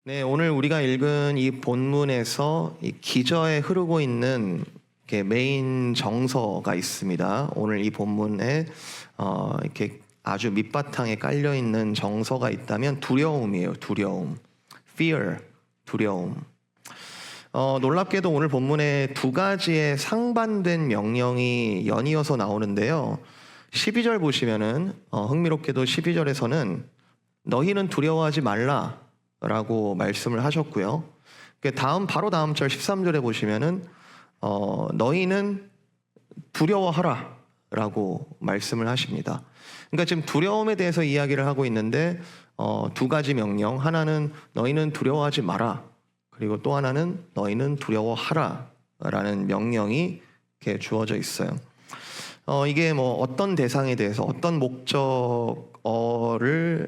네, 오늘 우리가 읽은 이 본문에서 이 기저에 흐르고 있는 메인 정서가 있습니다. 오늘 이 본문에 이렇게 아주 밑바탕에 깔려 있는 정서가 있다면 두려움이에요. 두려움, fear, 두려움. 놀랍게도 오늘 본문에 두 가지의 상반된 명령이 연이어서 나오는데요. 12절 보시면은 흥미롭게도 12절에서는 너희는 두려워하지 말라 라고 말씀을 하셨고요. 바로 다음 절 13절에 보시면은 너희는 두려워하라 라고 말씀을 하십니다. 그러니까 지금 두려움에 대해서 이야기를 하고 있는데 두 가지 명령, 하나는 너희는 두려워하지 마라, 그리고 또 하나는 너희는 두려워하라 라는 명령이 이렇게 주어져 있어요. 이게 어떤 대상에 대해서 어떤 목적어를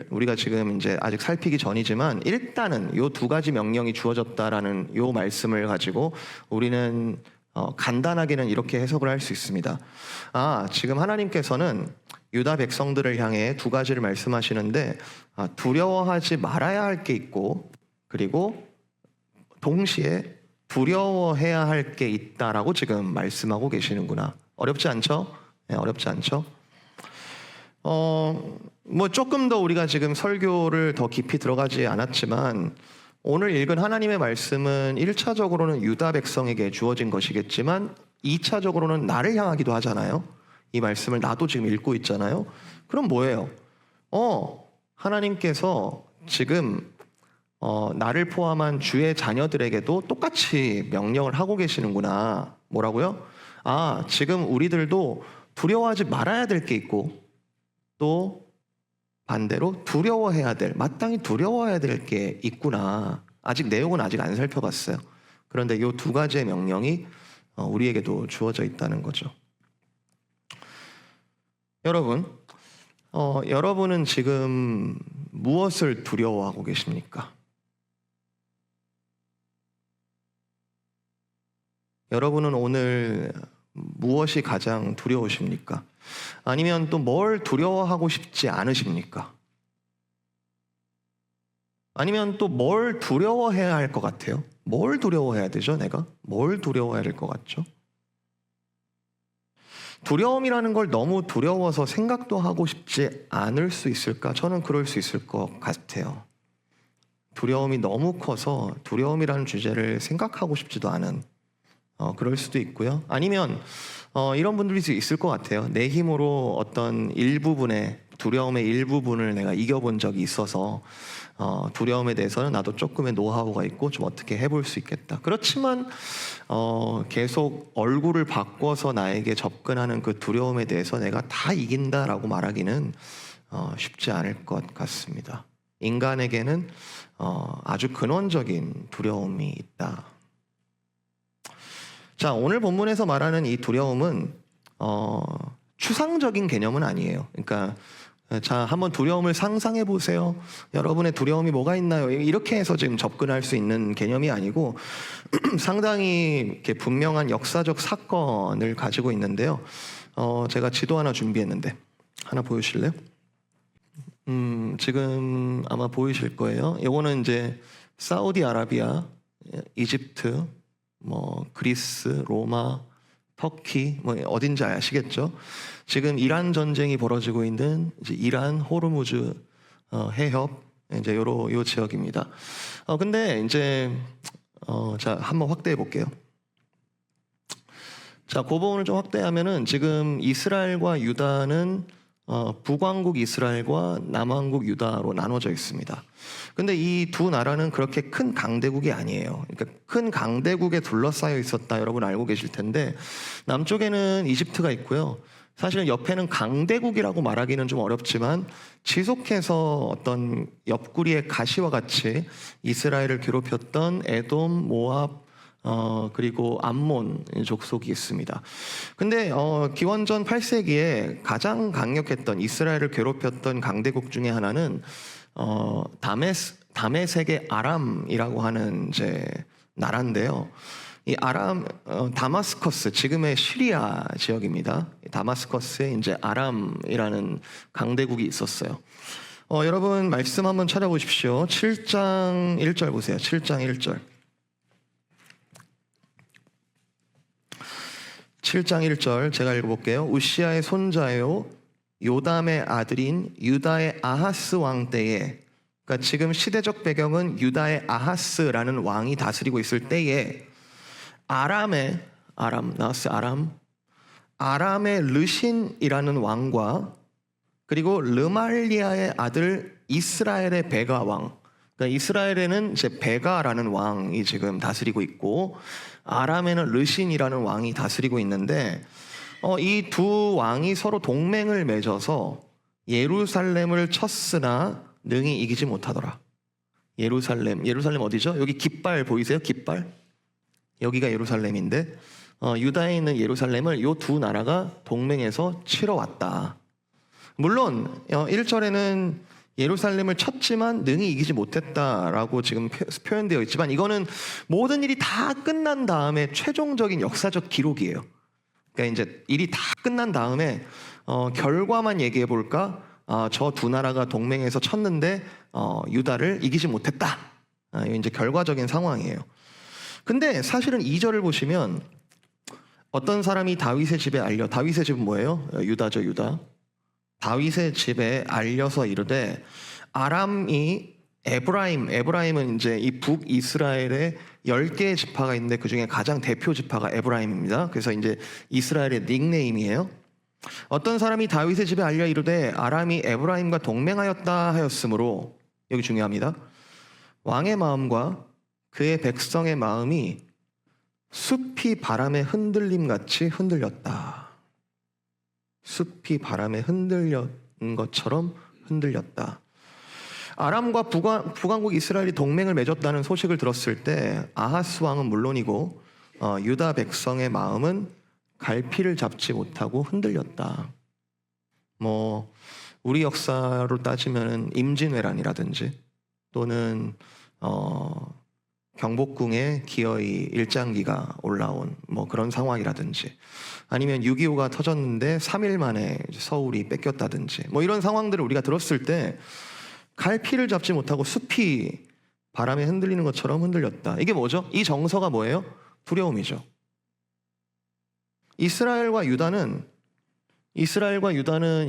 우리가 지금 이제 아직 살피기 전이지만, 일단은 요 두 가지 명령이 주어졌다라는 요 말씀을 가지고 우리는 간단하게는 이렇게 해석을 할 수 있습니다. 지금 하나님께서는 유다 백성들을 향해 두 가지를 말씀하시는데, 두려워하지 말아야 할 게 있고, 그리고 동시에 두려워해야 할 게 있다라고 지금 말씀하고 계시는구나. 어렵지 않죠? 네, 어렵지 않죠? 조금 더 우리가 지금 설교를 더 깊이 들어가지 않았지만, 오늘 읽은 하나님의 말씀은 1차적으로는 유다 백성에게 주어진 것이겠지만 2차적으로는 나를 향하기도 하잖아요. 이 말씀을 나도 지금 읽고 있잖아요. 그럼 뭐예요? 하나님께서 지금 나를 포함한 주의 자녀들에게도 똑같이 명령을 하고 계시는구나. 뭐라고요? 지금 우리들도 두려워하지 말아야 될 게 있고, 또 반대로 마땅히 두려워해야 될 게 있구나. 아직 내용은 아직 안 살펴봤어요. 그런데 이 두 가지의 명령이 우리에게도 주어져 있다는 거죠. 여러분은 지금 무엇을 두려워하고 계십니까? 여러분은 오늘 무엇이 가장 두려우십니까? 아니면 또 뭘 두려워하고 싶지 않으십니까? 아니면 또 뭘 두려워해야 할 것 같아요? 뭘 두려워해야 되죠, 내가? 뭘 두려워해야 될 것 같죠? 두려움이라는 걸 너무 두려워서 생각도 하고 싶지 않을 수 있을까? 저는 그럴 수 있을 것 같아요. 두려움이 너무 커서 두려움이라는 주제를 생각하고 싶지도 않은, 그럴 수도 있고요. 아니면 이런 분들이 있을 것 같아요. 내 힘으로 어떤 두려움의 일부분을 내가 이겨본 적이 있어서 두려움에 대해서는 나도 조금의 노하우가 있고 좀 어떻게 해볼 수 있겠다. 그렇지만 계속 얼굴을 바꿔서 나에게 접근하는 그 두려움에 대해서 내가 다 이긴다라고 말하기는 쉽지 않을 것 같습니다. 인간에게는 아주 근원적인 두려움이 있다. 자, 오늘 본문에서 말하는 이 두려움은 추상적인 개념은 아니에요. 그러니까 한번 두려움을 상상해 보세요. 여러분의 두려움이 뭐가 있나요? 이렇게 해서 지금 접근할 수 있는 개념이 아니고 상당히 이렇게 분명한 역사적 사건을 가지고 있는데요. 제가 지도 하나 준비했는데 하나 보여주실래요? 지금 아마 보이실 거예요. 이거는 이제 사우디아라비아, 이집트, 그리스, 로마, 터키, 어딘지 아시겠죠? 지금 이란 전쟁이 벌어지고 있는 이제 이란 호르무즈 해협, 이제 요 지역입니다. 근데 이제 자, 한번 확대해 볼게요. 자, 그 부분을 좀 확대하면은 지금 이스라엘과 유다는 북왕국 이스라엘과 남왕국 유다로 나눠져 있습니다. 근데 이 두 나라는 그렇게 큰 강대국이 아니에요. 그러니까 큰 강대국에 둘러싸여 있었다, 여러분 알고 계실 텐데, 남쪽에는 이집트가 있고요. 사실은 옆에는 강대국이라고 말하기는 좀 어렵지만 지속해서 어떤 옆구리의 가시와 같이 이스라엘을 괴롭혔던 에돔, 모압, 그리고 암몬 족속이 있습니다. 근데 기원전 8세기에 가장 강력했던, 이스라엘을 괴롭혔던 강대국 중에 하나는 다메섹의 아람이라고 하는 이제 나라인데요. 이 다마스커스, 지금의 시리아 지역입니다. 다마스커스에 이제 아람이라는 강대국이 있었어요. 여러분 말씀 한번 찾아보십시오. 7장 1절 보세요. 7장 1절. 7장 1절 제가 읽어볼게요. 우시아의 손자요 요담의 아들인 유다의 아하스 왕 때에, 그러니까 지금 시대적 배경은 유다의 아하스라는 왕이 다스리고 있을 때에 아람의 르신이라는 왕과 그리고 르말리아의 아들 이스라엘의 베가 왕, 그러니까 이스라엘에는 이제 베가라는 왕이 지금 다스리고 있고 아람에는 르신이라는 왕이 다스리고 있는데 이 두 왕이 서로 동맹을 맺어서 예루살렘을 쳤으나 능히 이기지 못하더라. 예루살렘 어디죠? 여기 깃발 보이세요? 깃발? 여기가 예루살렘인데 유다에 있는 예루살렘을 이 두 나라가 동맹해서 치러 왔다. 물론 1절에는 예루살렘을 쳤지만 능히 이기지 못했다라고 지금 표현되어 있지만 이거는 모든 일이 다 끝난 다음에 최종적인 역사적 기록이에요. 그러니까 이제 일이 다 끝난 다음에 결과만 얘기해 볼까? 저 두 나라가 동맹해서 쳤는데 유다를 이기지 못했다. 이게 이제 결과적인 상황이에요. 근데 사실은 2절을 보시면 어떤 사람이 다윗의 집에 알려, 다윗의 집은 뭐예요? 유다죠, 유다. 다윗의 집에 알려서 이르되 아람이 에브라임은 이제 이 북이스라엘에 10개의 지파가 있는데 그 중에 가장 대표 지파가 에브라임입니다. 그래서 이제 이스라엘의 닉네임이에요. 어떤 사람이 다윗의 집에 알려 이르되 아람이 에브라임과 동맹하였다 하였으므로, 여기 중요합니다. 왕의 마음과 그의 백성의 마음이 숲이 바람에 흔들림 같이 흔들렸다. 숲이 바람에 흔들린 것처럼 흔들렸다. 아람과 북왕국 이스라엘이 동맹을 맺었다는 소식을 들었을 때 아하스 왕은 물론이고 유다 백성의 마음은 갈피를 잡지 못하고 흔들렸다. 뭐 우리 역사로 따지면 임진왜란이라든지 또는 경복궁에 기어이 일장기가 올라온 뭐 그런 상황이라든지 아니면 6.25가 터졌는데 3일 만에 서울이 뺏겼다든지 뭐 이런 상황들을 우리가 들었을 때 갈피를 잡지 못하고 숲이 바람에 흔들리는 것처럼 흔들렸다. 이게 뭐죠? 이 정서가 뭐예요? 두려움이죠. 이스라엘과 유다는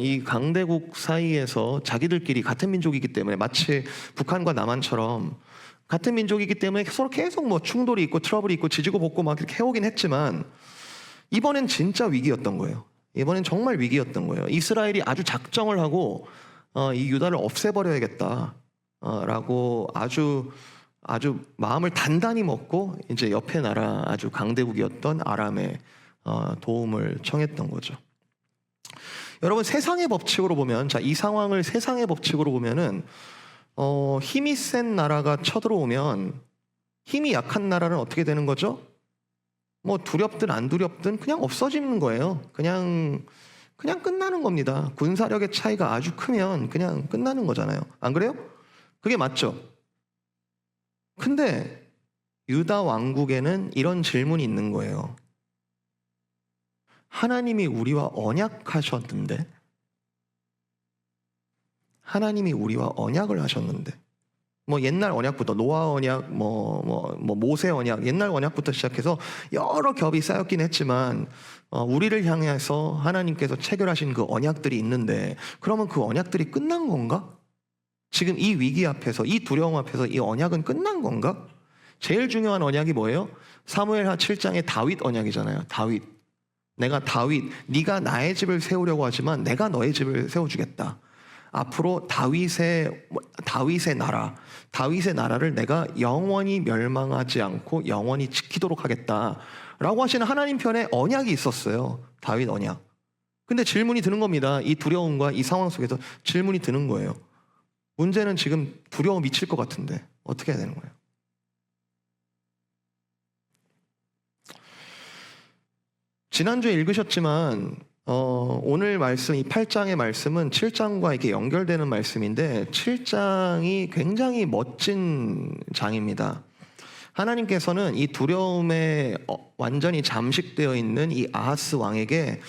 이 강대국 사이에서 자기들끼리 같은 민족이기 때문에 마치 북한과 남한처럼 같은 민족이기 때문에 서로 계속 뭐 충돌이 있고 트러블이 있고 지지고 볶고 막 이렇게 해오긴 했지만 이번엔 진짜 위기였던 거예요. 이번엔 정말 위기였던 거예요. 이스라엘이 아주 작정을 하고 이 유다를 없애버려야겠다 라고 아주 마음을 단단히 먹고 이제 옆에 나라 아주 강대국이었던 아람의 도움을 청했던 거죠. 여러분 세상의 법칙으로 보면 이 상황을 세상의 법칙으로 보면은 힘이 센 나라가 쳐들어오면 힘이 약한 나라는 어떻게 되는 거죠? 뭐 두렵든 안 두렵든 그냥 없어지는 거예요. 그냥 끝나는 겁니다. 군사력의 차이가 아주 크면 그냥 끝나는 거잖아요. 안 그래요? 그게 맞죠? 근데 유다 왕국에는 이런 질문이 있는 거예요. 하나님이 우리와 언약하셨는데, 하나님이 우리와 언약을 하셨는데, 뭐 옛날 언약부터 노아 언약, 뭐 모세 언약, 옛날 언약부터 시작해서 여러 겹이 쌓였긴 했지만 우리를 향해서 하나님께서 체결하신 그 언약들이 있는데 그러면 그 언약들이 끝난 건가? 지금 이 위기 앞에서, 이 두려움 앞에서 이 언약은 끝난 건가? 제일 중요한 언약이 뭐예요? 사무엘하 7장의 다윗 언약이잖아요. 다윗. 네가 나의 집을 세우려고 하지만 내가 너의 집을 세워주겠다. 앞으로 다윗의 나라를 내가 영원히 멸망하지 않고 영원히 지키도록 하겠다라고 하시는 하나님 편에 언약이 있었어요. 다윗 언약. 근데 질문이 드는 겁니다. 이 두려움과 이 상황 속에서 질문이 드는 거예요. 문제는 지금 두려움 미칠 것 같은데 어떻게 해야 되는 거예요? 지난주에 읽으셨지만 오늘 말씀, 이 8장의 말씀은 7장과 이렇게 연결되는 말씀인데 7장이 굉장히 멋진 장입니다. 하나님께서는 이 두려움에 완전히 잠식되어 있는 이 아하스 왕에게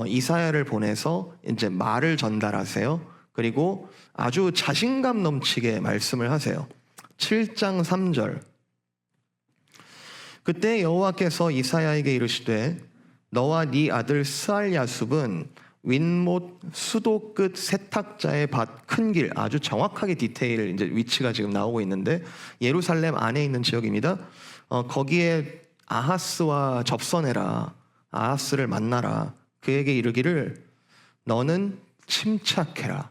이사야를 보내서 이제 말을 전달하세요. 그리고 아주 자신감 넘치게 말씀을 하세요. 7장 3절. 그때 여호와께서 이사야에게 이르시되 너와 네 아들 스알야숲은 윗못 수도 끝 세탁자의 밭 큰 길, 아주 정확하게 디테일 이제 위치가 지금 나오고 있는데 예루살렘 안에 있는 지역입니다. 거기에 아하스와 접선해라. 아하스를 만나라. 그에게 이르기를 너는 침착해라.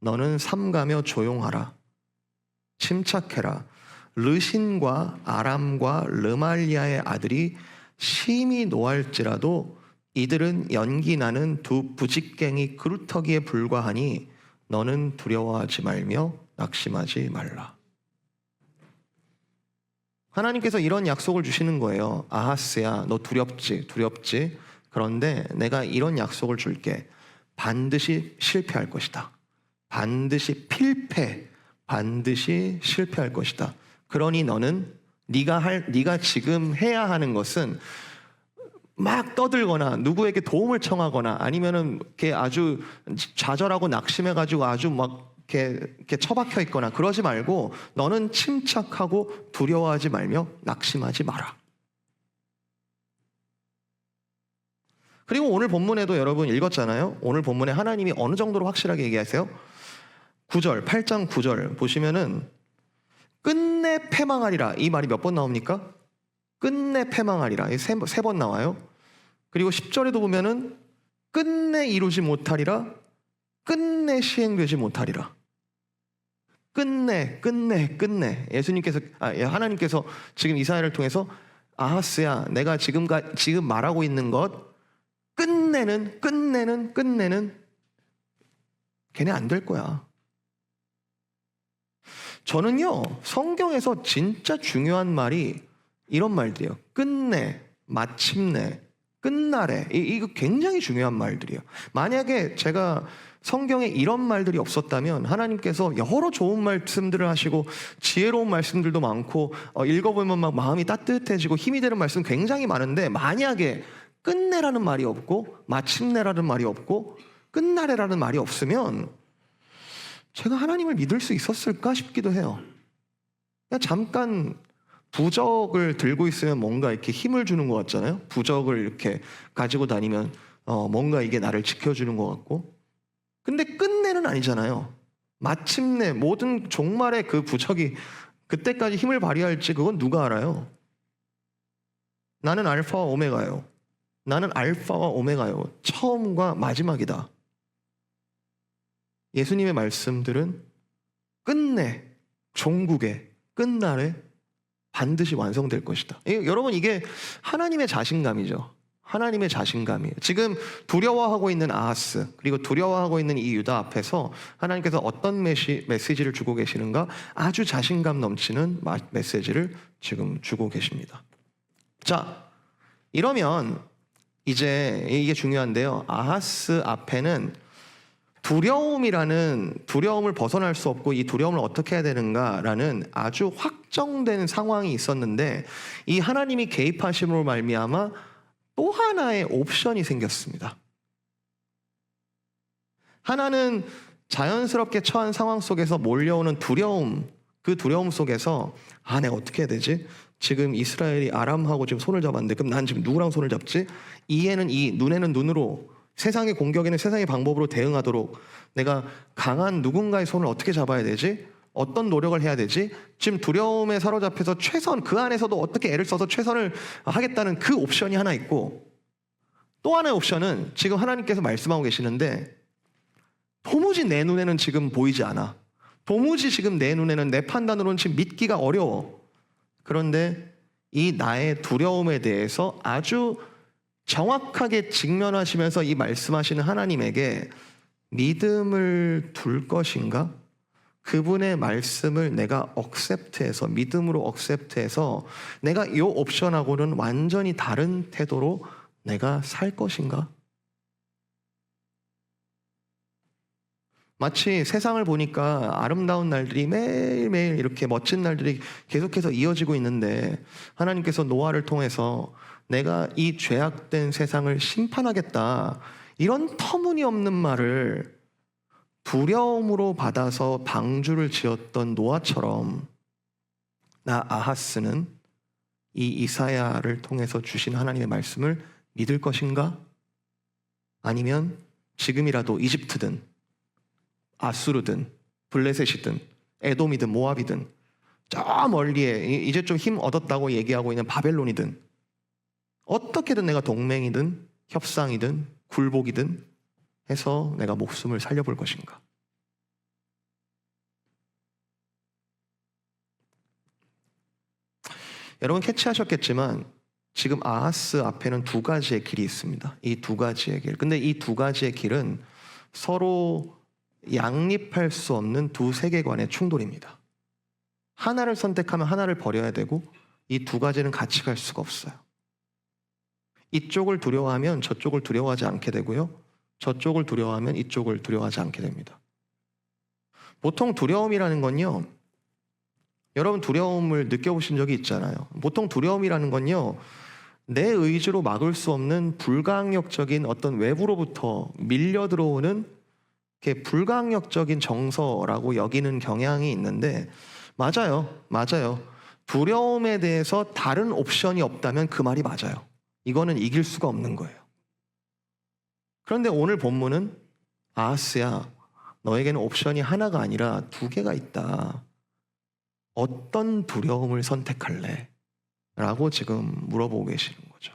너는 삼가며 조용하라. 침착해라. 르신과 아람과 르말리아의 아들이 심히 노할지라도 이들은 연기 나는 두 부직갱이 그루터기에 불과하니 너는 두려워하지 말며 낙심하지 말라. 하나님께서 이런 약속을 주시는 거예요. 아하스야, 너 두렵지? 그런데 내가 이런 약속을 줄게. 반드시 실패할 것이다. 반드시 필패, 반드시 실패할 것이다. 그러니 너는 네가 지금 해야 하는 것은 막 떠들거나 누구에게 도움을 청하거나 아니면은 이렇게 아주 좌절하고 낙심해가지고 아주 막 이렇게 처박혀 있거나 그러지 말고 너는 침착하고 두려워하지 말며 낙심하지 마라. 그리고 오늘 본문에도 여러분 읽었잖아요. 오늘 본문에 하나님이 어느 정도로 확실하게 얘기하세요? 9절, 8장 9절 보시면은 끝내 패망하리라. 이 말이 몇 번 나옵니까? 끝내 패망하리라. 세 번 나와요. 그리고 10절에도 보면은 끝내 이루지 못하리라. 끝내 시행되지 못하리라. 끝내. 하나님께서 지금 이사야를 통해서 아하스야, 내가 지금 말하고 있는 것 끝내는 걔네 안 될 거야. 저는요, 성경에서 진짜 중요한 말이 이런 말들이에요. 끝내, 마침내, 끝날에. 이거 굉장히 중요한 말들이에요. 만약에 제가 성경에 이런 말들이 없었다면 하나님께서 여러 좋은 말씀들을 하시고 지혜로운 말씀들도 많고 읽어보면 막 마음이 따뜻해지고 힘이 되는 말씀 굉장히 많은데 만약에 끝내라는 말이 없고 마침내라는 말이 없고 끝날에라는 말이 없으면 제가 하나님을 믿을 수 있었을까 싶기도 해요. 그냥 잠깐 부적을 들고 있으면 뭔가 이렇게 힘을 주는 것 같잖아요. 부적을 이렇게 가지고 다니면 뭔가 이게 나를 지켜주는 것 같고. 근데 끝내는 아니잖아요. 마침내 모든 종말의 그 부적이 그때까지 힘을 발휘할지 그건 누가 알아요? 나는 알파와 오메가요. 나는 알파와 오메가요. 처음과 마지막이다. 예수님의 말씀들은 끝내, 종국의 끝날에 반드시 완성될 것이다. 여러분, 이게 하나님의 자신감이죠. 하나님의 자신감이에요. 지금 두려워하고 있는 아하스, 그리고 두려워하고 있는 이 유다 앞에서 하나님께서 어떤 메시지를 주고 계시는가? 아주 자신감 넘치는 메시지를 지금 주고 계십니다. 자, 이러면 이제 이게 중요한데요. 아하스 앞에는 두려움을 벗어날 수 없고 이 두려움을 어떻게 해야 되는가라는 아주 확정된 상황이 있었는데 이 하나님이 개입하심으로 말미암아 또 하나의 옵션이 생겼습니다. 하나는 자연스럽게 처한 상황 속에서 몰려오는 두려움, 그 두려움 속에서 내가 어떻게 해야 되지? 지금 이스라엘이 아람하고 지금 손을 잡았는데 그럼 난 지금 누구랑 손을 잡지? 이에는 이, 눈에는 눈으로, 세상의 공격에는 세상의 방법으로 대응하도록 내가 강한 누군가의 손을 어떻게 잡아야 되지? 어떤 노력을 해야 되지? 지금 두려움에 사로잡혀서 그 안에서도 어떻게 애를 써서 최선을 하겠다는 그 옵션이 하나 있고 또 하나의 옵션은 지금 하나님께서 말씀하고 계시는데 도무지 내 눈에는 지금 보이지 않아. 도무지 지금 내 눈에는 내 판단으로는 지금 믿기가 어려워. 그런데 이 나의 두려움에 대해서 아주 정확하게 직면하시면서 이 말씀하시는 하나님에게 믿음을 둘 것인가? 그분의 말씀을 내가 억셉트해서 믿음으로 억셉트해서 내가 이 옵션하고는 완전히 다른 태도로 내가 살 것인가? 마치 세상을 보니까 아름다운 날들이 매일매일 이렇게 멋진 날들이 계속해서 이어지고 있는데 하나님께서 노아를 통해서 내가 이 죄악된 세상을 심판하겠다 이런 터무니없는 말을 두려움으로 받아서 방주를 지었던 노아처럼 나 아하스는 이 이사야를 통해서 주신 하나님의 말씀을 믿을 것인가? 아니면 지금이라도 이집트든 아수르든 블레셋이든 에돔이든 모압이든 저 멀리에 이제 좀 힘 얻었다고 얘기하고 있는 바벨론이든 어떻게든 내가 동맹이든 협상이든 굴복이든 해서 내가 목숨을 살려볼 것인가? 여러분 캐치하셨겠지만 지금 아하스 앞에는 두 가지의 길이 있습니다. 이 두 가지의 길. 근데 이 두 가지의 길은 서로 양립할 수 없는 두 세계관의 충돌입니다. 하나를 선택하면 하나를 버려야 되고 이 두 가지는 같이 갈 수가 없어요. 이쪽을 두려워하면 저쪽을 두려워하지 않게 되고요. 저쪽을 두려워하면 이쪽을 두려워하지 않게 됩니다. 보통 두려움이라는 건요. 여러분 두려움을 느껴보신 적이 있잖아요. 보통 두려움이라는 건요. 내 의지로 막을 수 없는 불가항력적인 어떤 외부로부터 밀려 들어오는 불가항력적인 정서라고 여기는 경향이 있는데 맞아요. 두려움에 대해서 다른 옵션이 없다면 그 말이 맞아요. 이거는 이길 수가 없는 거예요. 그런데 오늘 본문은 아하스야, 너에게는 옵션이 하나가 아니라 두 개가 있다. 어떤 두려움을 선택할래? 라고 지금 물어보고 계시는 거죠.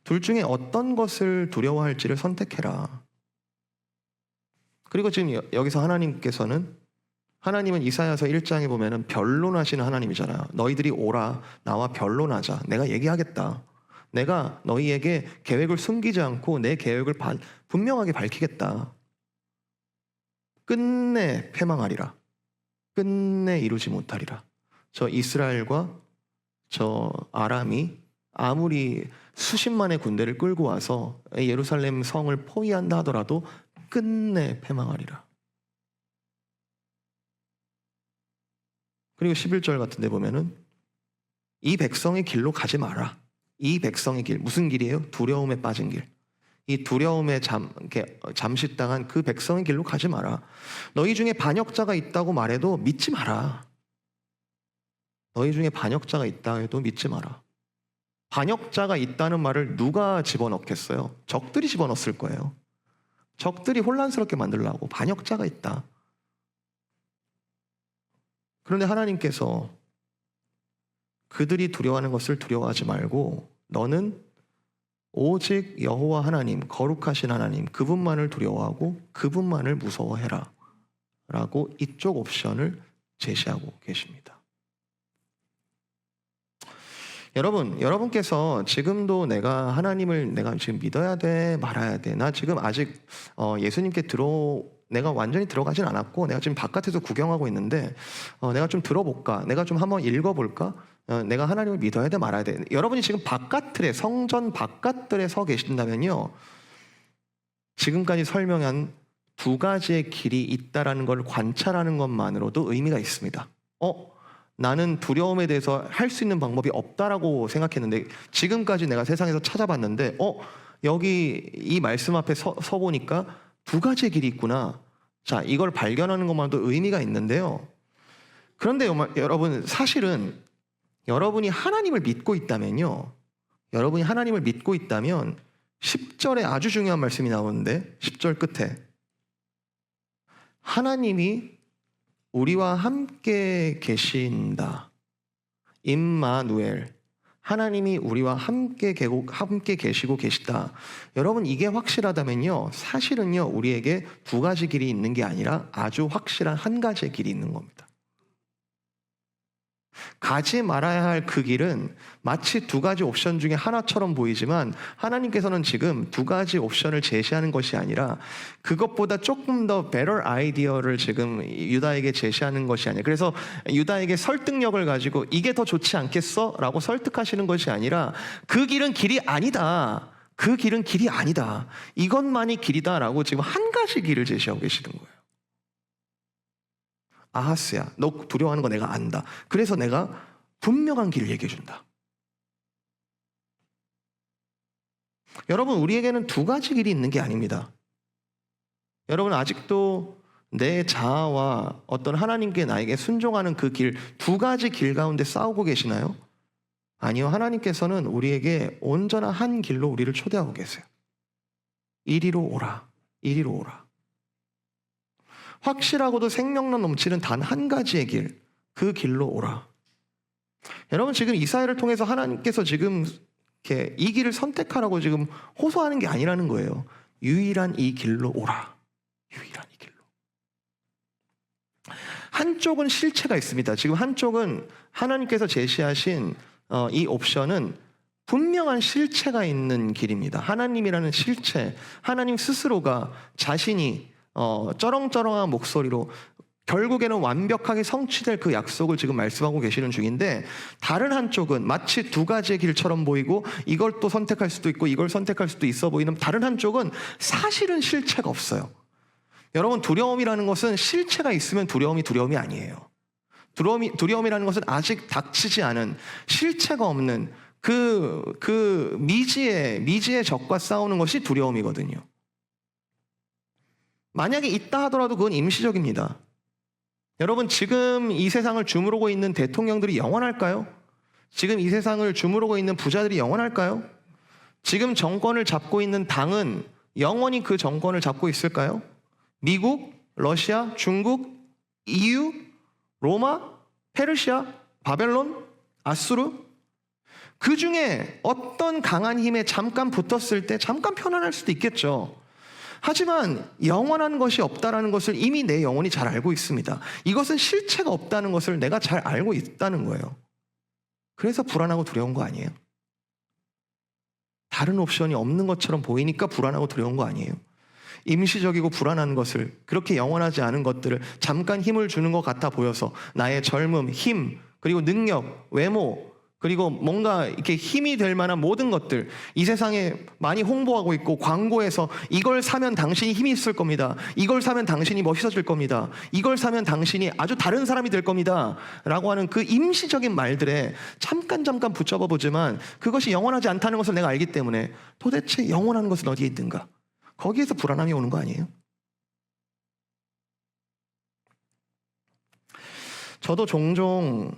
둘 중에 어떤 것을 두려워할지를 선택해라. 그리고 지금 여기서 하나님은 이사야서 1장에 보면은 변론하시는 하나님이잖아요. 너희들이 오라, 나와 변론하자. 내가 얘기하겠다. 내가 너희에게 계획을 숨기지 않고 내 계획을 분명하게 밝히겠다. 끝내 패망하리라. 끝내 이루지 못하리라. 저 이스라엘과 저 아람이 아무리 수십만의 군대를 끌고 와서 예루살렘 성을 포위한다 하더라도 끝내 패망하리라. 그리고 11절 같은 데 보면은 이 백성의 길로 가지 마라. 이 백성의 길, 무슨 길이에요? 두려움에 빠진 길. 이 두려움에 잠식당한 그 백성의 길로 가지 마라. 너희 중에 반역자가 있다고 말해도 믿지 마라. 너희 중에 반역자가 있다 해도 믿지 마라. 반역자가 있다는 말을 누가 집어넣겠어요? 적들이 집어넣었을 거예요. 적들이 혼란스럽게 만들려고 반역자가 있다. 그런데 하나님께서 그들이 두려워하는 것을 두려워하지 말고 너는 오직 여호와 하나님, 거룩하신 하나님, 그분만을 두려워하고 그분만을 무서워해라 라고 이쪽 옵션을 제시하고 계십니다. 여러분께서 지금도 내가 하나님을 내가 지금 믿어야 돼, 말아야 돼. 나 지금 아직 예수님께 내가 완전히 들어가진 않았고 내가 지금 바깥에서 구경하고 있는데 내가 좀 들어볼까? 내가 좀 한번 읽어볼까? 내가 하나님을 믿어야 돼, 말아야 돼. 여러분이 지금 성전 바깥들에 서 계신다면요. 지금까지 설명한 두 가지의 길이 있다라는 걸 관찰하는 것만으로도 의미가 있습니다. 나는 두려움에 대해서 할 수 있는 방법이 없다라고 생각했는데 지금까지 내가 세상에서 찾아봤는데 여기 이 말씀 앞에 서 보니까 두 가지의 길이 있구나. 자, 이걸 발견하는 것만도 의미가 있는데요. 그런데 여러분 사실은 여러분이 하나님을 믿고 있다면요. 10절에 아주 중요한 말씀이 나오는데 10절 끝에 하나님이 우리와 함께 계신다. 임마누엘. 하나님이 우리와 함께 계시고 계시다. 여러분 이게 확실하다면요. 사실은요. 우리에게 두 가지 길이 있는 게 아니라 아주 확실한 한 가지의 길이 있는 겁니다. 가지 말아야 할 그 길은 마치 두 가지 옵션 중에 하나처럼 보이지만 하나님께서는 지금 두 가지 옵션을 제시하는 것이 아니라 그것보다 조금 더 better 아이디어를 지금 유다에게 제시하는 것이 아니에요. 그래서 유다에게 설득력을 가지고 이게 더 좋지 않겠어? 라고 설득하시는 것이 아니라 그 길은 길이 아니다. 그 길은 길이 아니다. 이것만이 길이다라고 지금 한 가지 길을 제시하고 계시는 거예요. 아하스야, 너 두려워하는 거 내가 안다. 그래서 내가 분명한 길을 얘기해 준다. 여러분, 우리에게는 두 가지 길이 있는 게 아닙니다. 여러분 아직도 내 자아와 어떤 하나님께 나에게 순종하는 그 길, 두 가지 길 가운데 싸우고 계시나요? 아니요. 하나님께서는 우리에게 온전한 한 길로 우리를 초대하고 계세요. 이리로 오라. 이리로 오라. 확실하고도 생명력 넘치는 단 한 가지의 길, 그 길로 오라. 여러분 지금 이사야를 통해서 하나님께서 지금 이렇게 이 길을 선택하라고 지금 호소하는 게 아니라는 거예요. 유일한 이 길로 오라. 유일한 이 길로. 한쪽은 실체가 있습니다. 지금 한쪽은 하나님께서 제시하신 이 옵션은 분명한 실체가 있는 길입니다. 하나님이라는 실체, 하나님 스스로가 자신이 쩌렁쩌렁한 목소리로 결국에는 완벽하게 성취될 그 약속을 지금 말씀하고 계시는 중인데, 다른 한쪽은 마치 두 가지의 길처럼 보이고 이걸 또 선택할 수도 있고 이걸 선택할 수도 있어 보이는 다른 한쪽은 사실은 실체가 없어요. 여러분 두려움이라는 것은 실체가 있으면 두려움이 아니에요. 두려움이라는 것은 아직 닥치지 않은 실체가 없는 그 미지의 적과 싸우는 것이 두려움이거든요. 만약에 있다 하더라도 그건 임시적입니다. 여러분 지금 이 세상을 주무르고 있는 대통령들이 영원할까요? 지금 이 세상을 주무르고 있는 부자들이 영원할까요? 지금 정권을 잡고 있는 당은 영원히 그 정권을 잡고 있을까요? 미국, 러시아, 중국, EU, 로마, 페르시아, 바벨론, 아수르, 그 중에 어떤 강한 힘에 잠깐 붙었을 때 잠깐 편안할 수도 있겠죠. 하지만 영원한 것이 없다는 것을 이미 내 영혼이 잘 알고 있습니다. 이것은 실체가 없다는 것을 내가 잘 알고 있다는 거예요. 그래서 불안하고 두려운 거 아니에요? 다른 옵션이 없는 것처럼 보이니까 불안하고 두려운 거 아니에요? 임시적이고 불안한 것을, 그렇게 영원하지 않은 것들을 잠깐 힘을 주는 것 같아 보여서 나의 젊음, 힘, 그리고 능력, 외모, 그리고 뭔가 이렇게 힘이 될 만한 모든 것들, 이 세상에 많이 홍보하고 있고 광고에서 이걸 사면 당신이 힘이 있을 겁니다. 이걸 사면 당신이 멋있어질 겁니다. 이걸 사면 당신이 아주 다른 사람이 될 겁니다. 라고 하는 그 임시적인 말들에 잠깐 붙잡아 보지만 그것이 영원하지 않다는 것을 내가 알기 때문에 도대체 영원한 것은 어디에 있는가? 거기에서 불안함이 오는 거 아니에요? 저도 종종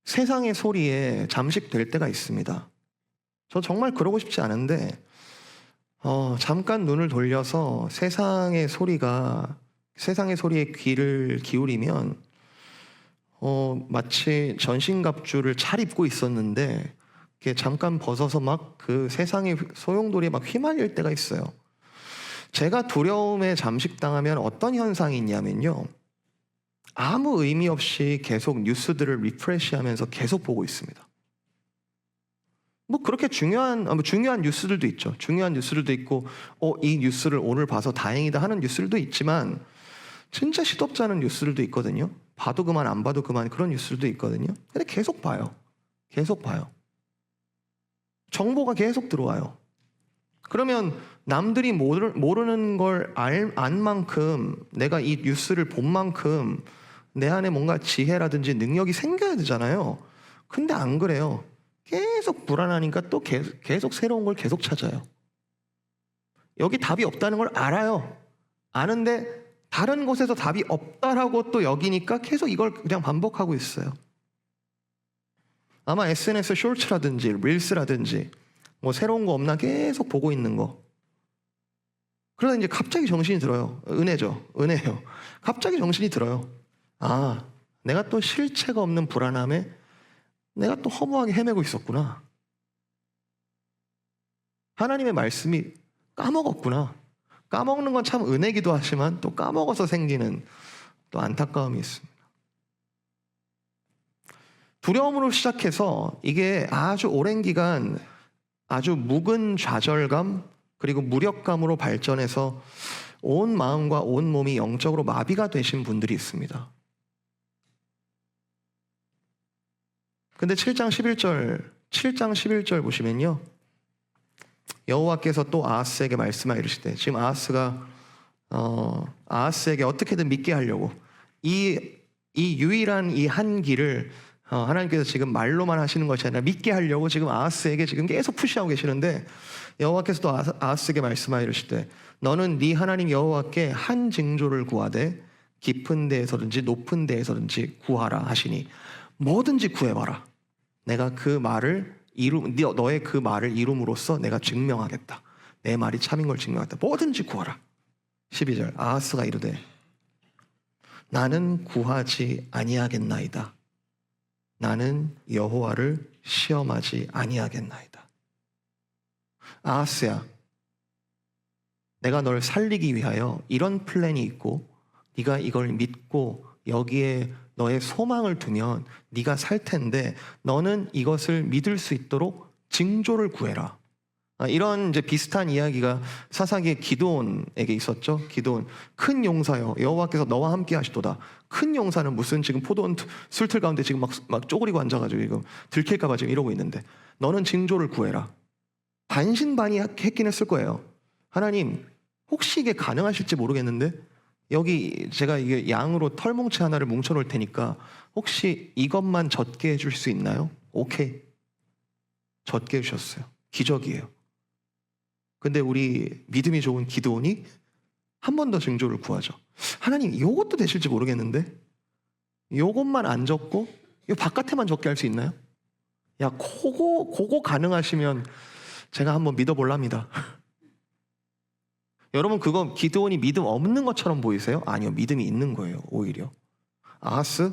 세상의 소리에 잠식될 때가 있습니다. 저 정말 그러고 싶지 않은데 잠깐 눈을 돌려서 세상의 소리에 귀를 기울이면 마치 전신갑주를 차립고 있었는데 잠깐 벗어서 막 그 세상의 소용돌이에 막 휘말릴 때가 있어요. 제가 두려움에 잠식당하면 어떤 현상이 있냐면요, 아무 의미 없이 계속 뉴스들을 리프레시하면서 계속 보고 있습니다. 뭐 그렇게 중요한 뉴스들도 있죠. 중요한 뉴스들도 있고 이 뉴스를 오늘 봐서 다행이다 하는 뉴스들도 있지만 진짜 시덥지 않은 뉴스들도 있거든요. 봐도 그만 안 봐도 그만 그런 뉴스들도 있거든요. 근데 계속 봐요. 정보가 계속 들어와요. 그러면 남들이 모르는 걸 안 만큼, 내가 이 뉴스를 본 만큼 내 안에 뭔가 지혜라든지 능력이 생겨야 되잖아요. 근데 안 그래요. 계속 불안하니까 또 계속 새로운 걸 계속 찾아요. 여기 답이 없다는 걸 알아요. 아는데 다른 곳에서 답이 없다라고 또 여기니까 계속 이걸 그냥 반복하고 있어요. 아마 SNS 쇼츠라든지 릴스라든지 뭐 새로운 거 없나 계속 보고 있는 거. 그러다 이제 갑자기 정신이 들어요. 은혜예요. 갑자기 정신이 들어요. 아, 내가 또 실체가 없는 불안함에 내가 또 허무하게 헤매고 있었구나. 하나님의 말씀이 까먹었구나. 까먹는 건 참 은혜기도 하지만 또 까먹어서 생기는 또 안타까움이 있습니다. 두려움으로 시작해서 이게 아주 오랜 기간 아주 묵은 좌절감 그리고 무력감으로 발전해서 온 마음과 온 몸이 영적으로 마비가 되신 분들이 있습니다. 근데 7장 11절 보시면요, 여호와께서 또 아하스에게 말씀하여 이르시되, 지금 아하스가 아하스에게 어떻게든 믿게 하려고 이 유일한 이 한 길을 하나님께서 지금 말로만 하시는 것이 아니라 믿게 하려고 지금 아하스에게 지금 계속 푸시하고 계시는데, 여호와께서도 아하스에게 말씀하여 이르시되 너는 네 하나님 여호와께 한 징조를 구하되 깊은 데에서든지 높은 데에서든지 구하라 하시니 뭐든지 구해봐라. 내가 그 말을 너의 그 말을 이룸으로써 내가 증명하겠다. 내 말이 참인 걸 증명하겠다. 뭐든지 구하라. 12절 아하스가 이르되 나는 구하지 아니하겠나이다. 나는 여호와를 시험하지 아니하겠나이다. 아하스야, 내가 널 살리기 위하여 이런 플랜이 있고 네가 이걸 믿고 여기에 너의 소망을 두면 네가 살 텐데 너는 이것을 믿을 수 있도록 징조를 구해라. 이런 이제 비슷한 이야기가 사사기의 기드온에게 있었죠. 기드온, 큰 용사여 여호와께서 너와 함께 하시도다. 큰 용사는 무슨 지금 포도원 술틀 가운데 지금 막 쪼그리고 앉아가지고 지금 들킬까봐 지금 이러고 있는데 너는 징조를 구해라. 반신반의했긴 했을 거예요. 하나님 혹시 이게 가능하실지 모르겠는데 여기 제가 이게 양으로 털뭉치 하나를 뭉쳐놓을 테니까 혹시 이것만 젖게 해줄 수 있나요? 오케이, 젖게 해주셨어요. 기적이에요. 근데 우리 믿음이 좋은 기드온이 한 번 더 징조를 구하죠. 하나님 이것도 되실지 모르겠는데 이것만 안 젖고 이 바깥에만 젖게 할 수 있나요? 야 그거 가능하시면 제가 한번 믿어볼랍니다. 여러분 그거 기드온이 믿음 없는 것처럼 보이세요? 아니요, 믿음이 있는 거예요. 오히려 아하스,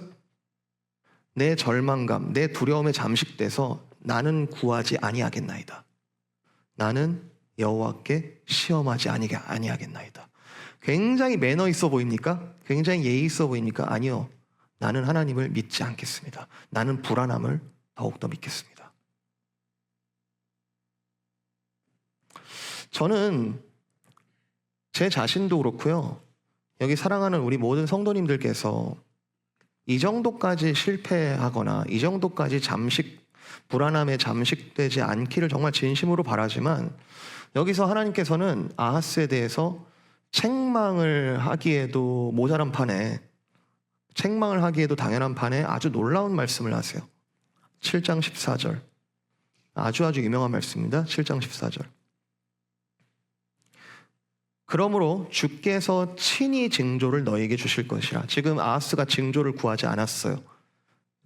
내 절망감, 내 두려움에 잠식돼서 나는 구하지 아니하겠나이다. 나는 여호와께 시험하지 아니하겠나이다. 굉장히 매너 있어 보입니까? 굉장히 예의 있어 보입니까? 아니요, 나는 하나님을 믿지 않겠습니다. 나는 불안함을 더욱더 믿겠습니다. 저는 제 자신도 그렇고요, 여기 사랑하는 우리 모든 성도님들께서 이 정도까지 실패하거나 이 정도까지 불안함에 잠식되지 않기를 정말 진심으로 바라지만, 여기서 하나님께서는 아하스에 대해서 책망을 하기에도 모자란 판에, 책망을 하기에도 당연한 판에 아주 놀라운 말씀을 하세요. 7장 14절, 아주 유명한 말씀입니다. 7장 14절. 그러므로 주께서 친히 징조를 너에게 주실 것이라. 지금 아하스가 징조를 구하지 않았어요.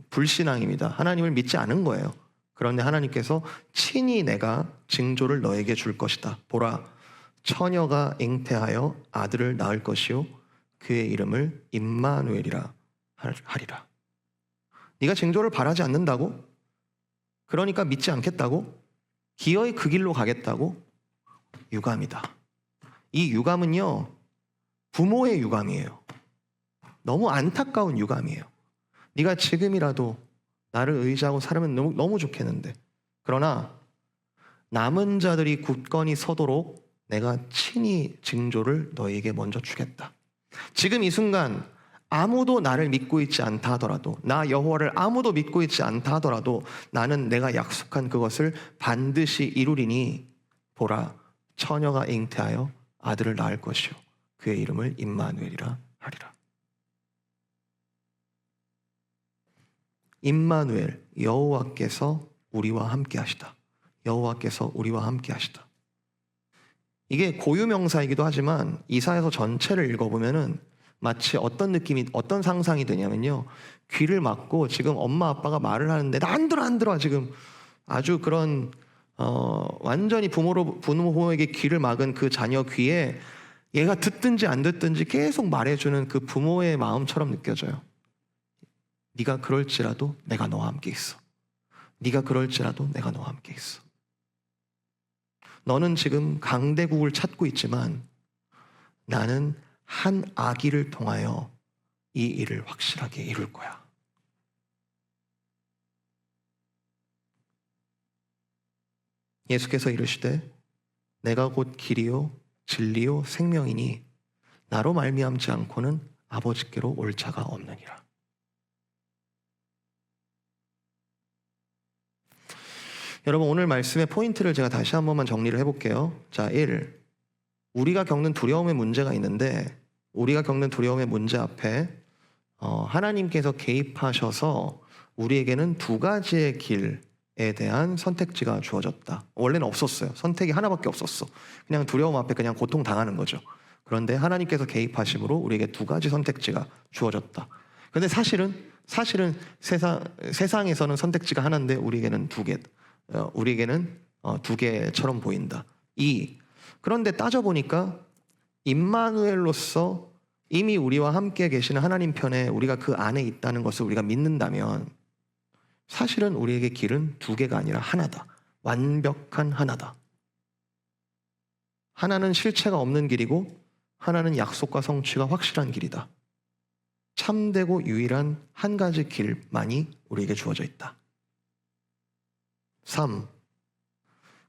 불신앙입니다. 하나님을 믿지 않은 거예요. 그런데 하나님께서 친히 내가 징조를 너에게 줄 것이다. 보라, 처녀가 잉태하여 아들을 낳을 것이요 그의 이름을 임마누엘이라 하리라. 네가 징조를 바라지 않는다고? 그러니까 믿지 않겠다고? 기어이 그 길로 가겠다고? 유감이다. 이 유감은요, 부모의 유감이에요. 너무 안타까운 유감이에요. 네가 지금이라도 나를 의지하고 살면 너무 좋겠는데, 그러나 남은 자들이 굳건히 서도록 내가 친히 징조를 너에게 먼저 주겠다. 지금 이 순간 아무도 나를 믿고 있지 않다 하더라도, 나 여호와를 아무도 믿고 있지 않다 하더라도 나는 내가 약속한 그것을 반드시 이루리니 보라, 처녀가 잉태하여 아들을 낳을 것이요 그의 이름을 임마누엘이라 하리라. 임마누엘, 여호와께서 우리와 함께 하시다. 여호와께서 우리와 함께 하시다. 이게 고유명사이기도 하지만 이사야서 전체를 읽어보면은 마치 어떤 상상이 되냐면요, 귀를 막고 지금 엄마 아빠가 말을 하는데 나 안 들어 지금 아주 그런 완전히 부모에게 귀를 막은 그 자녀 귀에 얘가 듣든지 안 듣든지 계속 말해주는 그 부모의 마음처럼 느껴져요. 네가 그럴지라도 내가 너와 함께 있어. 네가 그럴지라도 내가 너와 함께 있어. 너는 지금 강대국을 찾고 있지만 나는 한 아기를 통하여 이 일을 확실하게 이룰 거야. 예수께서 이르시되 내가 곧 길이요 진리요 생명이니 나로 말미암지 않고는 아버지께로 올 자가 없느니라. 여러분, 오늘 말씀의 포인트를 제가 다시 한 번만 정리를 해볼게요. 자, 1. 우리가 겪는 두려움의 문제가 있는데, 우리가 겪는 두려움의 문제 앞에 하나님께서 개입하셔서 우리에게는 두 가지의 길에 대한 선택지가 주어졌다. 원래는 없었어요. 선택이 하나밖에 없었어. 그냥 두려움 앞에 그냥 고통당하는 거죠. 그런데 하나님께서 개입하심으로 우리에게 두 가지 선택지가 주어졌다. 그런데 사실은 세상에서는 선택지가 하나인데 우리에게는 두 개처럼 보인다. 그런데 따져보니까 임마누엘로서 이미 우리와 함께 계시는 하나님 편에 우리가 그 안에 있다는 것을 우리가 믿는다면 사실은 우리에게 길은 두 개가 아니라 하나다. 완벽한 하나다. 하나는 실체가 없는 길이고 하나는 약속과 성취가 확실한 길이다. 참되고 유일한 한 가지 길만이 우리에게 주어져 있다. 3.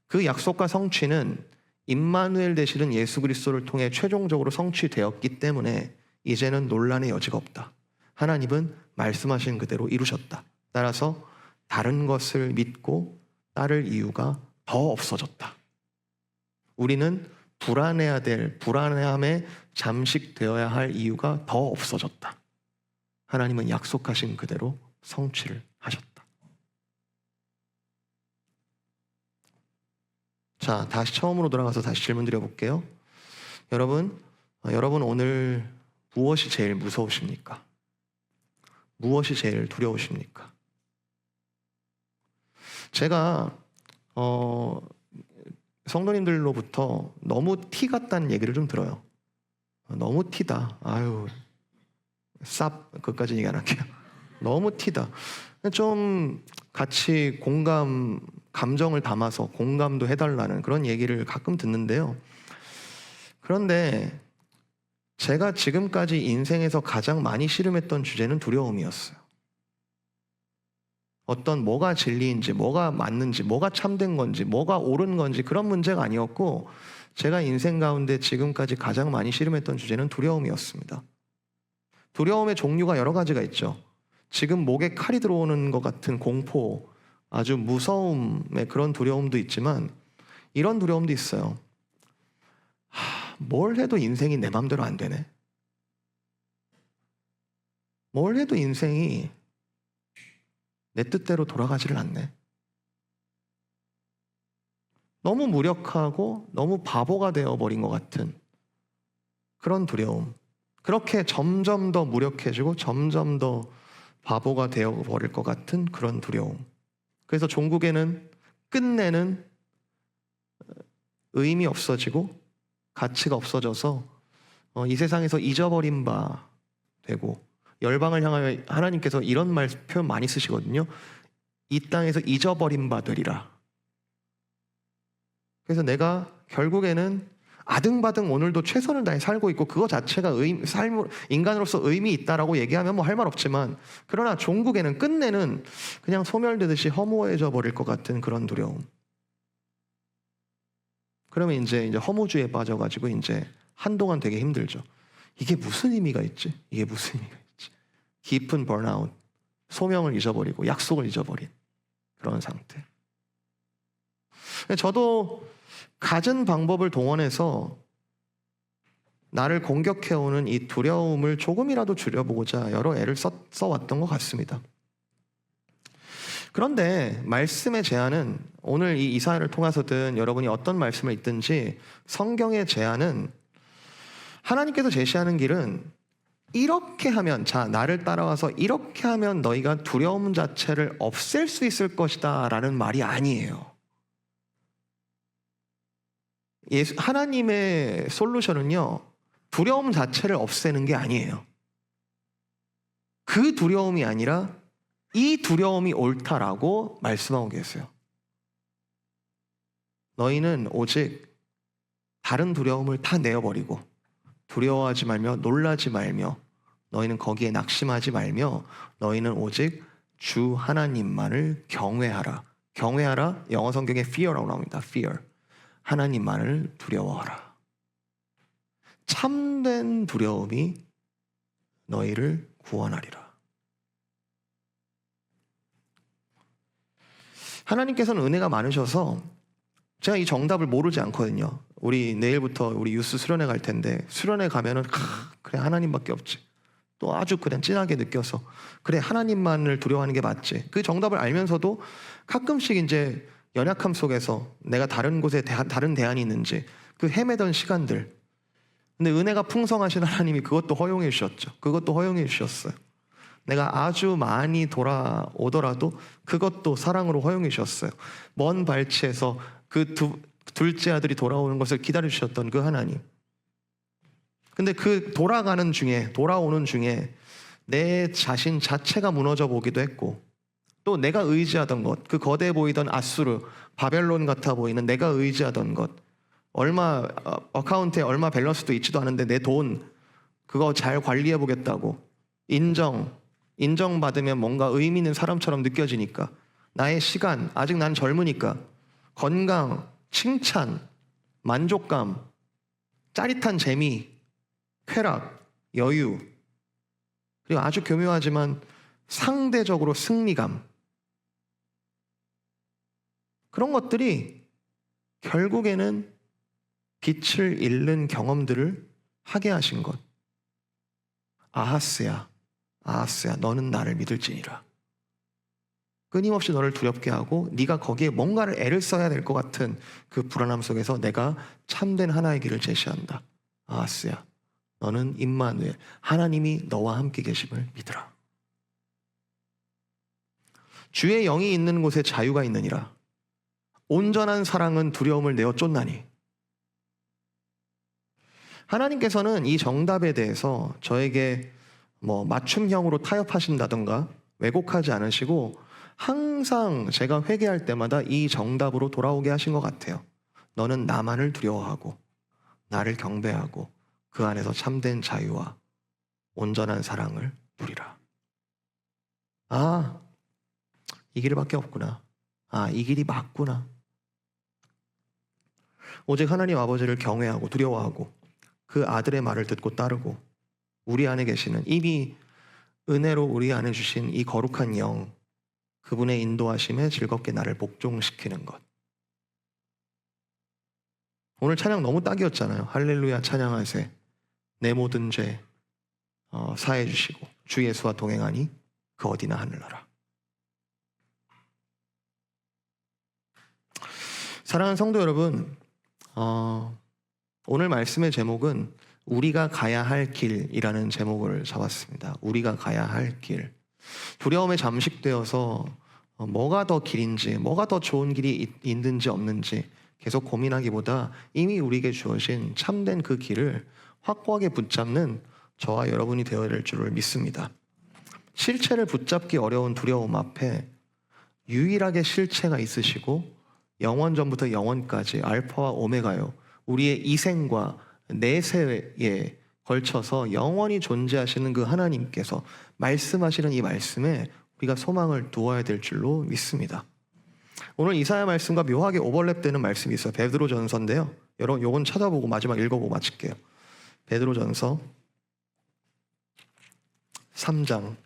그 약속과 성취는 임마누엘 되시는 예수 그리스도를 통해 최종적으로 성취되었기 때문에 이제는 논란의 여지가 없다. 하나님은 말씀하신 그대로 이루셨다. 따라서 다른 것을 믿고 따를 이유가 더 없어졌다. 우리는 불안함에 잠식되어야 할 이유가 더 없어졌다. 하나님은 약속하신 그대로 성취를 하셨다. 자, 다시 처음으로 돌아가서 다시 질문 드려볼게요. 여러분 오늘 무엇이 제일 무서우십니까? 무엇이 제일 두려우십니까? 제가 성도님들로부터 너무 티 같다는 얘기를 좀 들어요. 너무 티다. 아유, 그것까지 얘기 안 할게요. 너무 티다. 좀 같이 감정을 담아서 공감도 해달라는 그런 얘기를 가끔 듣는데요. 그런데 제가 지금까지 인생에서 가장 많이 씨름했던 주제는 두려움이었어요. 뭐가 진리인지, 뭐가 맞는지, 뭐가 참된 건지, 뭐가 옳은 건지 그런 문제가 아니었고 제가 인생 가운데 지금까지 가장 많이 씨름했던 주제는 두려움이었습니다. 두려움의 종류가 여러 가지가 있죠. 지금 목에 칼이 들어오는 것 같은 공포, 아주 무서움의 그런 두려움도 있지만 이런 두려움도 있어요. 뭘 해도 인생이 내 맘대로 안 되네. 뭘 해도 인생이 내 뜻대로 돌아가지를 않네. 너무 무력하고 너무 바보가 되어버린 것 같은 그런 두려움. 그렇게 점점 더 무력해지고 점점 더 바보가 되어버릴 것 같은 그런 두려움. 그래서 종국에는 끝내는 의미 없어지고 가치가 없어져서 이 세상에서 잊어버린 바 되고, 열방을 향하여 하나님께서 이런 표현 많이 쓰시거든요. 이 땅에서 잊어버린 바 되리라. 그래서 내가 결국에는 아등바등 오늘도 최선을 다해 살고 있고 그거 자체가 인간으로서 의미 있다라고 얘기하면 뭐 할 말 없지만, 그러나 종국에는 끝내는 그냥 소멸되듯이 허무해져 버릴 것 같은 그런 두려움. 그러면 이제 허무주의에 빠져가지고 이제 한동안 되게 힘들죠. 이게 무슨 의미가 있지? 이게 무슨 의미가 있지? 깊은 번아웃, 소명을 잊어버리고 약속을 잊어버린 그런 상태. 저도 갖은 방법을 동원해서 나를 공격해오는 이 두려움을 조금이라도 줄여보고자 여러 애를 써왔던 것 같습니다. 그런데 말씀의 제안은, 오늘 이 이사야를 통해서든 여러분이 어떤 말씀을 읽든지 성경의 제안은, 하나님께서 제시하는 길은 이렇게 하면, 나를 따라와서 이렇게 하면 너희가 두려움 자체를 없앨 수 있을 것이다 라는 말이 아니에요. 하나님의 솔루션은요, 두려움 자체를 없애는 게 아니에요. 그 두려움이 아니라 이 두려움이 옳다라고 말씀하고 계세요. 너희는 오직 다른 두려움을 다 내어버리고 두려워하지 말며 놀라지 말며 너희는 거기에 낙심하지 말며 너희는 오직 주 하나님만을 경외하라. 경외하라, 영어 성경에 fear라고 나옵니다. fear. 하나님만을 두려워하라. 참된 두려움이 너희를 구원하리라. 하나님께서는 은혜가 많으셔서, 제가 이 정답을 모르지 않거든요. 우리 내일부터 우리 유스 수련회 갈 텐데, 수련회 가면은 그래 하나님밖에 없지. 또 아주 그냥 진하게 느껴서 그래, 하나님만을 두려워하는 게 맞지. 그 정답을 알면서도 가끔씩 이제 연약함 속에서 내가 다른 곳에 다른 대안이 있는지 그 헤매던 시간들. 근데 은혜가 풍성하신 하나님이 그것도 허용해 주셨죠. 그것도 허용해 주셨어요. 내가 아주 많이 돌아오더라도 그것도 사랑으로 허용해 주셨어요. 먼 발치에서 그 둘째 아들이 돌아오는 것을 기다려 주셨던 그 하나님. 근데 그 돌아오는 중에 내 자신 자체가 무너져 보기도 했고, 또 내가 의지하던 것, 그 거대 보이던 아수르, 바벨론 같아 보이는 내가 의지하던 것, 어카운트에 얼마 밸런스도 있지도 않은데 내 돈, 그거 잘 관리해 보겠다고 인정받으면 뭔가 의미 있는 사람처럼 느껴지니까, 나의 시간, 아직 난 젊으니까, 건강, 칭찬, 만족감, 짜릿한 재미, 쾌락, 여유, 그리고 아주 교묘하지만 상대적으로 승리감, 그런 것들이 결국에는 빛을 잃는 경험들을 하게 하신 것. 아하스야, 너는 나를 믿을지니라. 끊임없이 너를 두렵게 하고 네가 거기에 뭔가를 애를 써야 될 것 같은 그 불안함 속에서 내가 참된 하나의 길을 제시한다. 아하스야, 너는 임마누엘, 하나님이 너와 함께 계심을 믿으라. 주의 영이 있는 곳에 자유가 있느니라. 온전한 사랑은 두려움을 내어 쫓나니. 하나님께서는 이 정답에 대해서 저에게 맞춤형으로 타협하신다던가 왜곡하지 않으시고 항상 제가 회개할 때마다 이 정답으로 돌아오게 하신 것 같아요. 너는 나만을 두려워하고 나를 경배하고 그 안에서 참된 자유와 온전한 사랑을 누리라. 아, 이 길밖에 없구나. 아, 이 길이 맞구나. 오직 하나님 아버지를 경외하고 두려워하고 그 아들의 말을 듣고 따르고 우리 안에 계시는, 이미 은혜로 우리 안에 주신 이 거룩한 영, 그분의 인도하심에 즐겁게 나를 복종시키는 것. 오늘 찬양 너무 딱이었잖아요. 할렐루야 찬양하세, 내 모든 죄 사해 주시고 주 예수와 동행하니 그 어디나 하늘나라. 사랑하는 성도 여러분, 오늘 말씀의 제목은 우리가 가야 할 길이라는 제목을 잡았습니다. 우리가 가야 할 길. 두려움에 잠식되어서 뭐가 더 길인지, 뭐가 더 좋은 길이 있는지 없는지 계속 고민하기보다 이미 우리에게 주어진 참된 그 길을 확고하게 붙잡는 저와 여러분이 되어야 될 줄을 믿습니다. 실체를 붙잡기 어려운 두려움 앞에 유일하게 실체가 있으시고 영원전부터 영원까지 알파와 오메가요, 우리의 이생과 내세에 걸쳐서 영원히 존재하시는 그 하나님께서 말씀하시는 이 말씀에 우리가 소망을 두어야 될 줄로 믿습니다. 오늘 이사야 말씀과 묘하게 오버랩되는 말씀이 있어요. 베드로전서인데요. 여러분 요건 찾아보고 마지막 읽어보고 마칠게요. 베드로전서 3장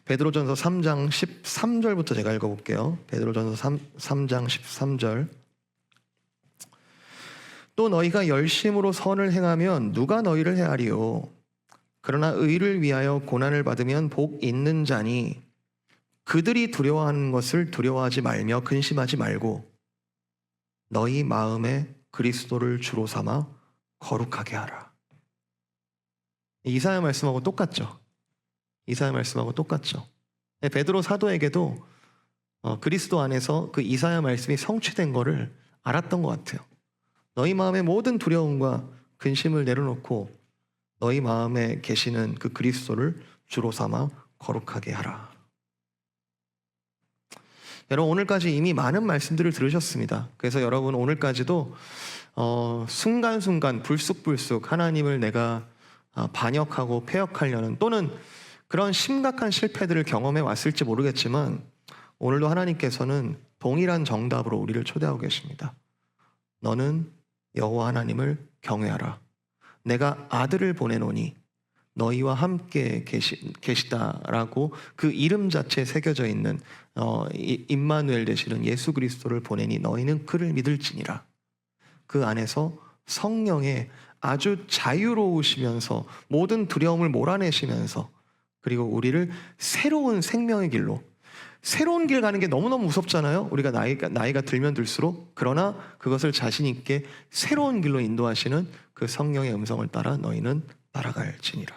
베드로전서 3장 13절부터 제가 읽어볼게요. 베드로전서 3장 13절. 또 너희가 열심으로 선을 행하면 누가 너희를 헤아리요? 그러나 의를 위하여 고난을 받으면 복 있는 자니 그들이 두려워하는 것을 두려워하지 말며 근심하지 말고 너희 마음에 그리스도를 주로 삼아 거룩하게 하라. 이사야 말씀하고 똑같죠? 이사야 말씀하고 똑같죠. 베드로 사도에게도 그리스도 안에서 그 이사야 말씀이 성취된 거를 알았던 것 같아요. 너희 마음의 모든 두려움과 근심을 내려놓고 너희 마음에 계시는 그 그리스도를 주로 삼아 거룩하게 하라. 여러분 오늘까지 이미 많은 말씀들을 들으셨습니다. 그래서 여러분 오늘까지도 순간순간 불쑥불쑥 하나님을 내가 반역하고 폐역하려는, 또는 그런 심각한 실패들을 경험해 왔을지 모르겠지만 오늘도 하나님께서는 동일한 정답으로 우리를 초대하고 계십니다. 너는 여호와 하나님을 경외하라. 내가 아들을 보내노니 너희와 함께 계시다라고 그 이름 자체에 새겨져 있는 임마누엘 되시는 예수 그리스도를 보내니 너희는 그를 믿을지니라. 그 안에서 성령의 아주 자유로우시면서 모든 두려움을 몰아내시면서 그리고 우리를 새로운 생명의 길로, 새로운 길 가는 게 너무너무 무섭잖아요. 우리가 나이가 들면 들수록. 그러나 그것을 자신 있게 새로운 길로 인도하시는 그 성령의 음성을 따라 너희는 따라갈지니라.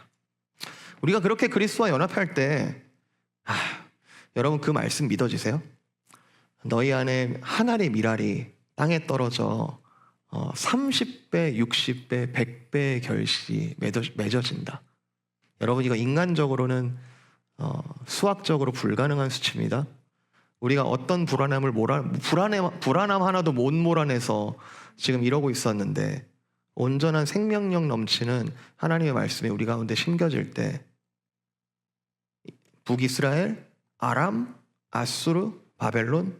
우리가 그렇게 그리스도와 연합할 때 여러분 그 말씀 믿어지세요? 너희 안에 하나의 미랄이 땅에 떨어져 30배, 60배, 100배의 결실이 맺어진다. 여러분 이거 인간적으로는 수학적으로 불가능한 수치입니다. 우리가 어떤 불안함 하나도 못 몰아내서 지금 이러고 있었는데 온전한 생명력 넘치는 하나님의 말씀이 우리 가운데 심겨질 때 북이스라엘, 아람, 아수르, 바벨론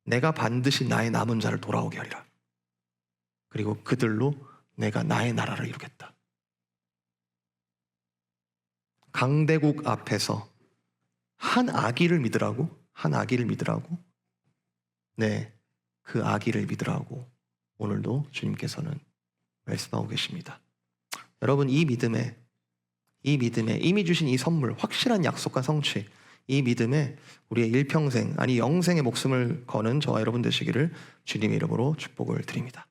내가 반드시 나의 남은 자를 돌아오게 하리라. 그리고 그들로 내가 나의 나라를 이루겠다. 강대국 앞에서 한 아기를 믿으라고? 네, 그 아기를 믿으라고 오늘도 주님께서는 말씀하고 계십니다. 여러분 이 믿음에 이미 주신 이 선물, 확실한 약속과 성취, 이 믿음에 우리의 일평생 아니 영생의 목숨을 거는 저와 여러분 되시기를 주님의 이름으로 축복을 드립니다.